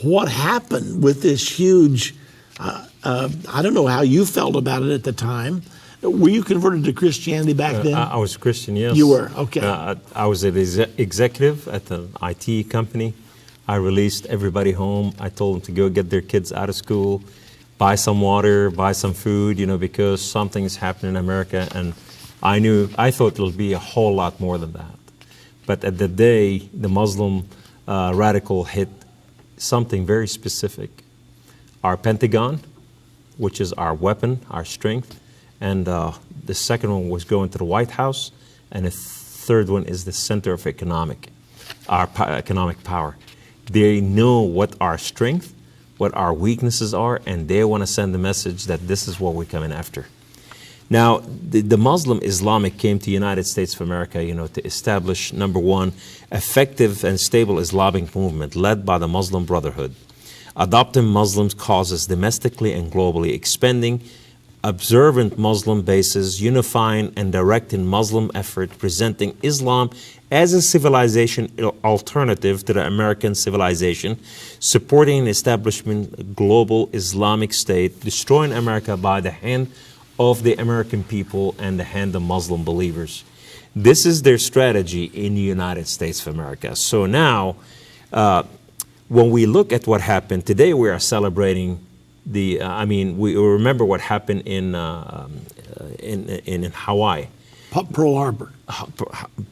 what happened with this huge, I don't know how you felt about it at the time. Were you converted to Christianity back then? I was Christian, yes. You were, okay. I was an executive at an IT company. I released everybody home. I told them to go get their kids out of school, buy some water, buy some food, because something is happening in America. And I thought it would be a whole lot more than that. But at the day, the Muslim radical hit something very specific. Our Pentagon, which is our weapon, our strength, and the second one was going to the White House, and the third one is the center of economic power. They know what our strength, what our weaknesses are, and they want to send the message that this is what we're coming after. Now, the Muslim Islamic came to the United States of America, to establish, number one, effective and stable Islamic movement led by the Muslim Brotherhood, adopting Muslims' causes domestically and globally, expanding observant Muslim bases, unifying and directing Muslim effort, presenting Islam as a civilization alternative to the American civilization, supporting establishment global Islamic state, destroying America by the hand of the American people and the hand of Muslim believers. This is their strategy in the United States of America. So now, when we look at what happened, today we are celebrating we remember what happened in Hawaii. Pearl Harbor.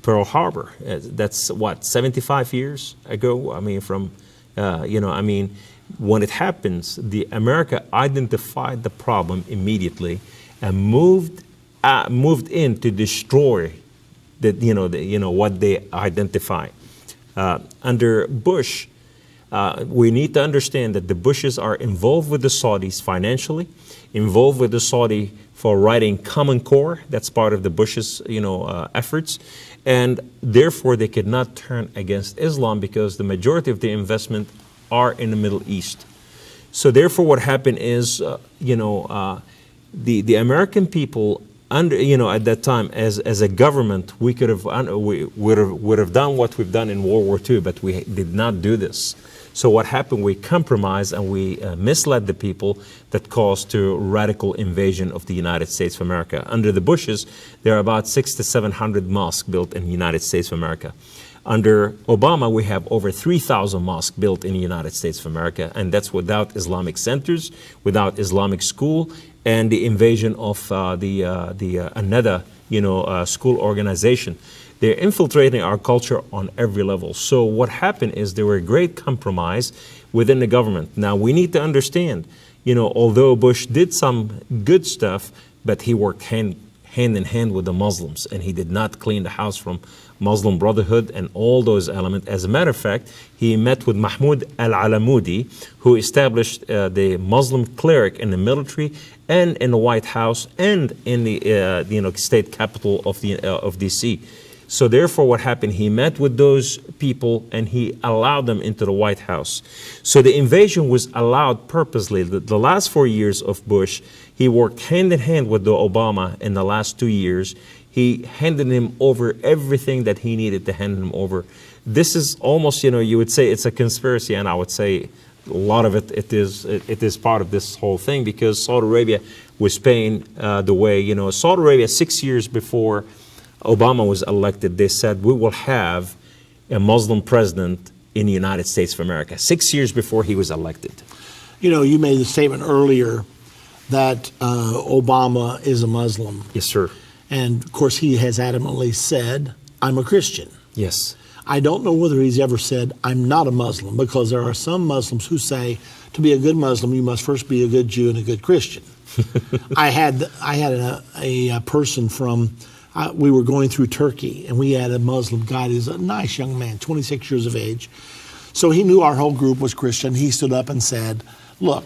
Pearl Harbor. That's what, 75 years ago? When it happens, America identified the problem immediately and moved in to destroy what they identify. Under Bush, we need to understand that the Bushes are involved with the Saudis financially, involved with the Saudi for writing Common Core. That's part of the Bushes, efforts. And therefore, they could not turn against Islam because the majority of the investment are in the Middle East. So therefore, what happened is, the American people, at that time, as a government, we could have would have done what we've done in World War II, but we did not do this. So what happened? We compromised and we misled the people that caused to radical invasion of the United States of America. Under the Bushes, there are about 600 to 700 mosques built in the United States of America. Under Obama, we have over 3,000 mosques built in the United States of America, and that's without Islamic centers, without Islamic school, and the invasion of another school organization. They're infiltrating our culture on every level. So what happened is there were a great compromise within the government. Now we need to understand, although Bush did some good stuff, but he worked hand hand in hand with the Muslims, and he did not clean the house from Muslim Brotherhood and all those elements. As a matter of fact, he met with Mahmoud al-Alamudi, who established the Muslim cleric in the military and in the White House and in the state capital of D.C. So therefore, what happened? He met with those people and he allowed them into the White House. So the invasion was allowed purposely. The last 4 years of Bush, he worked hand in hand with the Obama in the last 2 years. He handed him over everything that he needed to hand him over. This is almost, you would say it's a conspiracy, and I would say a lot of it is part of this whole thing, because Saudi Arabia was paying the way. Saudi Arabia, 6 years before Obama was elected, they said, we will have a Muslim president in the United States of America, 6 years before he was elected. You made the statement earlier that Obama is a Muslim. Yes, sir. And, of course, he has adamantly said, I'm a Christian. Yes. I don't know whether he's ever said, I'm not a Muslim, because there are some Muslims who say, to be a good Muslim, you must first be a good Jew and a good Christian. I had a person from... we were going through Turkey, and we had a Muslim guy. He's a nice young man, 26 years of age. So he knew our whole group was Christian. He stood up and said, look,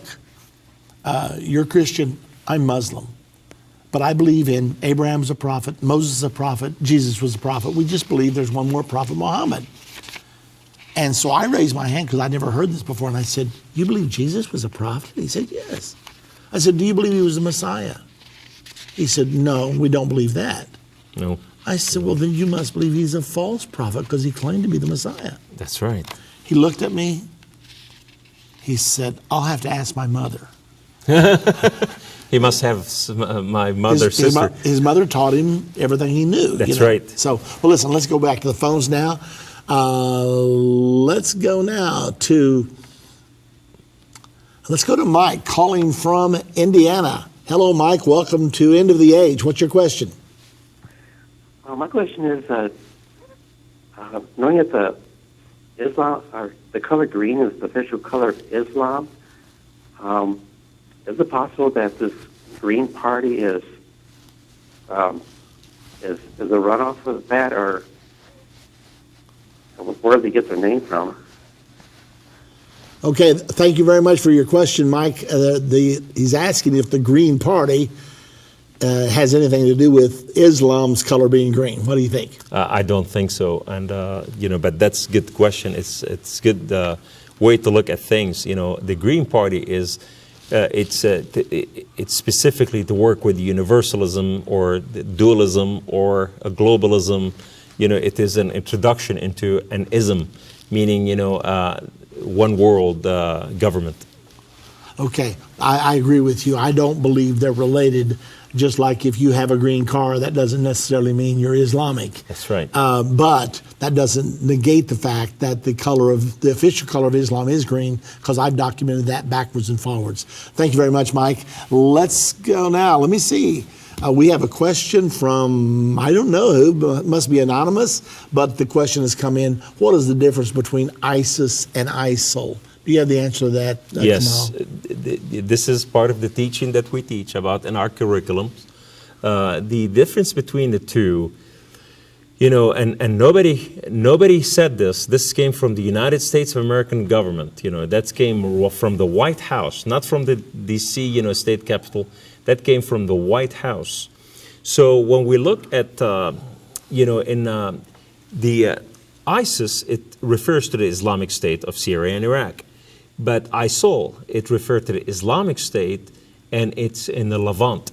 you're Christian, I'm Muslim. But I believe in Abraham's a prophet, Moses is a prophet, Jesus was a prophet. We just believe there's one more prophet, Muhammad. And so I raised my hand because I'd never heard this before, and I said, you believe Jesus was a prophet? He said, yes. I said, do you believe he was the Messiah? He said, no, we don't believe that. No. I said, well, then you must believe he's a false prophet because he claimed to be the Messiah. That's right. He looked at me. He said, I'll have to ask my mother. He must have my mother's sister. His mother taught him everything he knew. That's right. So, well, listen, let's go back to the phones now. Let's go to Mike calling from Indiana. Hello, Mike. Welcome to End of the Age. What's your question? My question is, knowing that Islam, or the color green is the official color of Islam, is it possible that this Green Party is a runoff of that, or where do they get their name from? Okay, thank you very much for your question, Mike. He's asking if the Green Party has anything to do with Islam's color being green. What do you think? I don't think so, and but that's a good question. It's good way to look at things. The Green Party is it's specifically to work with universalism or dualism or a globalism. It is an introduction into an ism, meaning one world government. Okay, I agree with you. I don't believe they're related. Just like if you have a green car, that doesn't necessarily mean you're Islamic. That's right. But that doesn't negate the fact that the official color of Islam is green, because I've documented that backwards and forwards. Thank you very much, Mike. Let's go now. Let me see. We have a question from, I don't know who, but it must be anonymous, but the question has come in. What is the difference between ISIS and ISIL? Do you have the answer to that, Yes. Kamal? This is part of the teaching that we teach about in our curriculum. The difference between the two, and nobody said this. This came from the United States of American government. That came from the White House, not from the D.C. State Capitol. That came from the White House. So when we look at in the ISIS, it refers to the Islamic State of Syria and Iraq. But ISIL, it refers to the Islamic State, and it's in the Levant.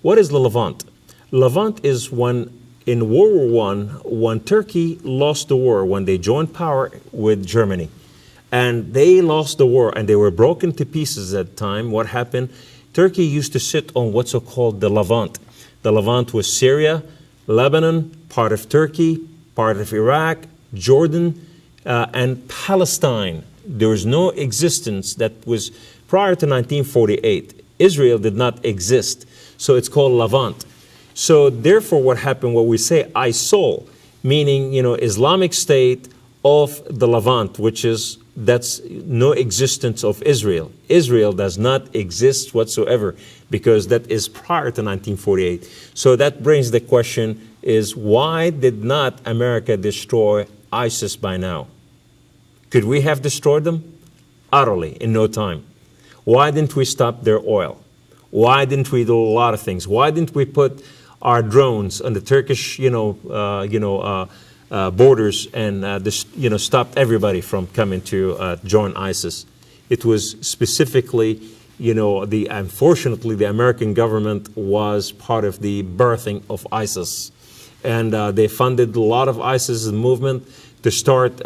What is the Levant? Levant is when, in World War I, when Turkey lost the war, when they joined power with Germany, and they lost the war, and they were broken to pieces at the time. What happened? Turkey used to sit on what's called the Levant. The Levant was Syria, Lebanon, part of Turkey, part of Iraq, Jordan, and Palestine. There was no existence that was prior to 1948. Israel did not exist, so it's called Levant. So therefore what happened, what we say ISIL, meaning Islamic State of the Levant, that's no existence of Israel. Israel does not exist whatsoever because that is prior to 1948. So that brings the question is, why did not America destroy ISIS by now? Could we have destroyed them? Utterly, in no time. Why didn't we stop their oil? Why didn't we do a lot of things? Why didn't we put our drones on the Turkish, borders and stopped everybody from coming to join ISIS? It was specifically, unfortunately, the American government was part of the birthing of ISIS, and they funded a lot of ISIS movement to start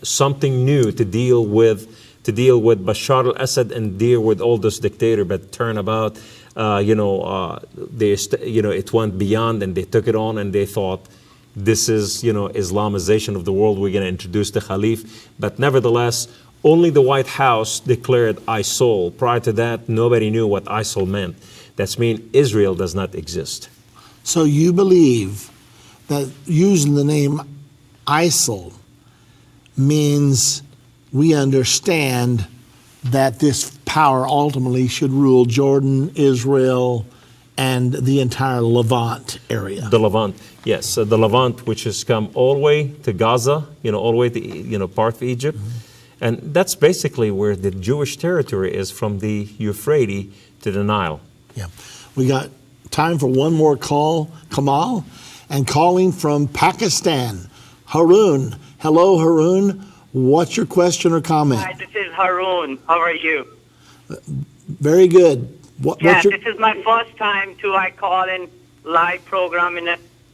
something new to deal with Bashar al-Assad and deal with all those dictators. But turnabout, it went beyond, and they took it on, and they thought, this is, Islamization of the world. We're going to introduce the Khalif. But nevertheless, only the White House declared ISIL. Prior to that, nobody knew what ISIL meant. That means Israel does not exist. So you believe that using the name ISIL means we understand that this power ultimately should rule Jordan, Israel, and the entire Levant area. The Levant, yes. The Levant, which has come all the way to Gaza, all the way to, part of Egypt. Mm-hmm. And that's basically where the Jewish territory is, from the Euphrates to the Nile. Yeah. We got time for one more call. Kamal, and calling from Pakistan, Haroon. Hello, Haroon. What's your question or comment? Hi, this is Haroon. How are you? Very good. This is my first time I call in live program.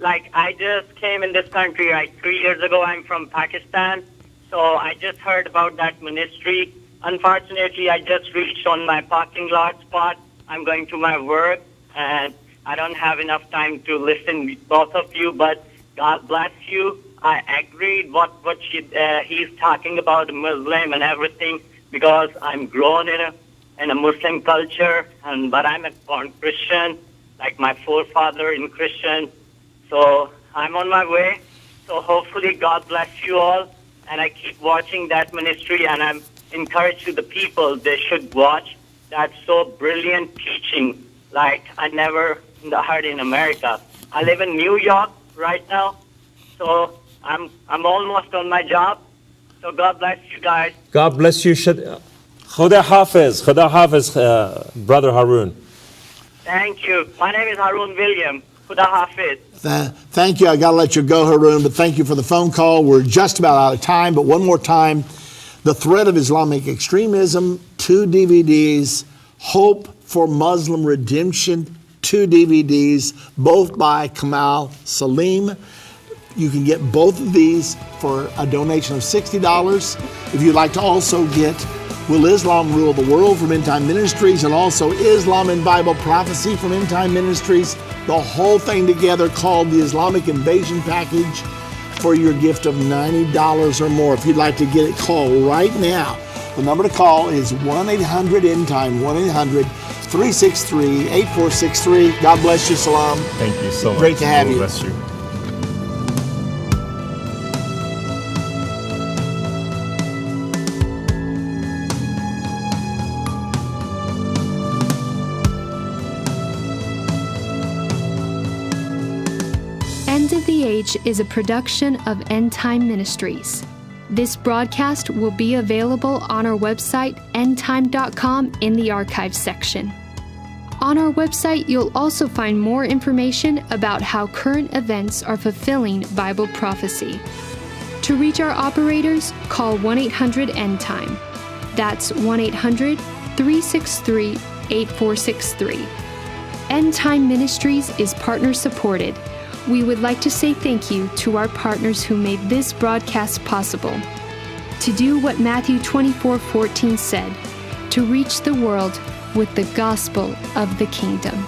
I just came in this country 3 years ago. I'm from Pakistan, so I just heard about that ministry. Unfortunately, I just reached on my parking lot spot. I'm going to my work, and I don't have enough time to listen to both of you, but God bless you. I agreed what he's talking about Muslim and everything, because I'm grown in a Muslim culture, but I'm a born Christian, like my forefather in Christian. So I'm on my way. So hopefully God bless you all. And I keep watching that ministry, and I'm encouraged to the people, they should watch that so brilliant teaching like I never heard in America. I live in New York right now, so I'm almost on my job. So God bless you guys. God bless you. Khuda Hafiz, Brother Haroon. Thank you. My name is Haroon William. Khuda Hafiz. Thank you. I got to let you go, Haroon, but thank you for the phone call. We're just about out of time, but one more time. The Threat of Islamic Extremism, 2 DVDs. Hope for Muslim Redemption, 2 DVDs, both by Kamal Saleem. You can get both of these for a donation of $60. If you'd like to also get Will Islam Rule the World from Endtime Ministries, and also Islam and Bible Prophecy from Endtime Ministries, the whole thing together called the Islamic Invasion Package, for your gift of $90 or more. If you'd like to get it, call right now. The number to call is 1-800-ENDTIME, 1-800-363-8463. God bless you, Salam. Thank you so much. Great to have you. God bless you. End of the Age is a production of Endtime Ministries. This broadcast will be available on our website, endtime.com, in the archives section. On our website, you'll also find more information about how current events are fulfilling Bible prophecy. To reach our operators, call 1-800-ENDTIME. That's 1-800-363-8463. Endtime Ministries is partner supported. We would like to say thank you to our partners who made this broadcast possible. To do what Matthew 24:14 said, to reach the world with the gospel of the kingdom.